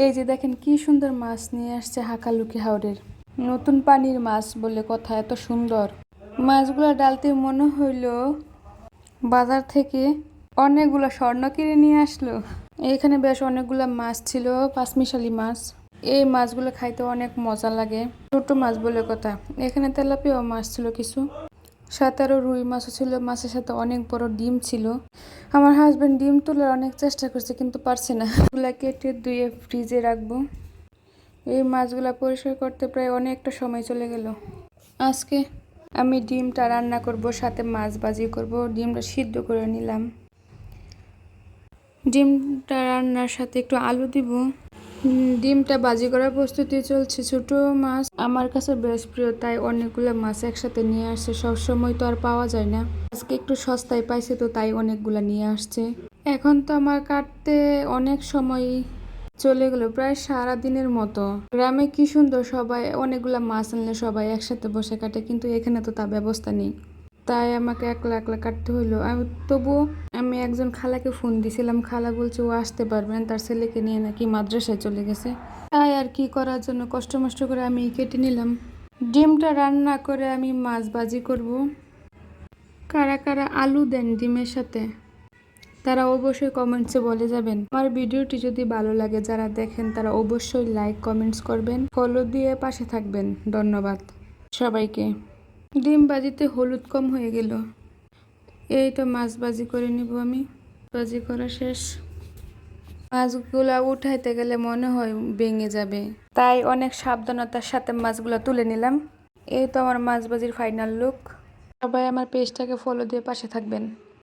এই যে দেখেন কি সুন্দর মাছ নিয়ে আসছে হাকালুকি হাওরের নতুন পানির মাছ বলে কথা, এত সুন্দর মাছগুলো ডালতে মনে হইল বাজার থেকে অনেকগুলো স্বর্ণ কিনে নিয়ে আসলো। এখানে বেশ অনেকগুলো মাছ ছিল, পাঁচমিশালি মাছ। এই মাছগুলো খাইতে অনেক মজা লাগে, ছোট মাছ বলে কথা। এখানে তেলাপিয়া মাছ ছিল কিছু, সাথে আরো রুই মাছও ছিল। মাছের সাথে অনেক বড় ডিম ছিল। আমার হাজবেন্ড ডিম তোলার অনেক চেষ্টা করছে কিন্তু পারছে না। এগুলা কেটে ধুয়ে ফ্রিজে রাখবো। এই মাছগুলা পরিষ্কার করতে প্রায় অনেকটা সময় চলে গেল। আজকে আমি ডিমটা রান্না করব, সাথে মাছ ভাজি করব। ডিমটা সিদ্ধ করে নিলাম। ডিমটা রান্নার সাথে একটু আলু দিব। ডিমটা ভাজি করার প্রস্তুতি চলছে। ছোট মাছ আমার কাছে বেশ প্রিয়, তাই অনেকগুলো মাছ একসাথে নিয়ে আসছে। সবসময় তো আর পাওয়া যায় না, আজকে একটু সস্তায় পাইছে তো তাই অনেকগুলো নিয়ে আসছে। এখন তো আমার কাটতে অনেক সময় চলে গেল, প্রায় সারা দিনের মতো। গ্রামে কি সুন্দর, সবাই অনেকগুলো মাছ আনলে সবাই একসাথে বসে কাটে, কিন্তু এখানে তো তা ব্যবস্থা নেই, তাই আমাকে একলা একলা কাটতে হইলো। তবুও আমি একজন খালাকে ফোন দিছিলাম, খালা বলছে ও আসতে পারবেন, তার ছেলেকে নিয়ে নাকি মাদ্রাসায় চলে গেছে। তাই আর কি করার জন্য কষ্ট মষ্ট করে আমি কেটে নিলাম। ডিমটা রান্না করে আমি মাছ ভাজি করব। কারা কারা আলু দেন ডিমের সাথে তারা অবশ্যই কমেন্টসে বলে যাবেন। আমার ভিডিওটি যদি ভালো লাগে, যারা দেখেন তারা অবশ্যই লাইক কমেন্টস করবেন, ফলো দিয়ে পাশে থাকবেন। ধন্যবাদ সবাইকে। ডিম ভাজিতে হলুদ কম হয়ে গেল। এই তো মাছ ভাজি করে নিব আমি। ভাজি করা শেষ। মাছগুলা উঠাইতে গেলে মনে হয় ভেঙে যাবে, তাই অনেক সাবধানতার সাথে মাছগুলা তুলে নিলাম। এই তো আমার মাছ ভাজির ফাইনাল লুক। সবাই আমার পেজটাকে ফলো দিয়ে পাশে থাকবেন।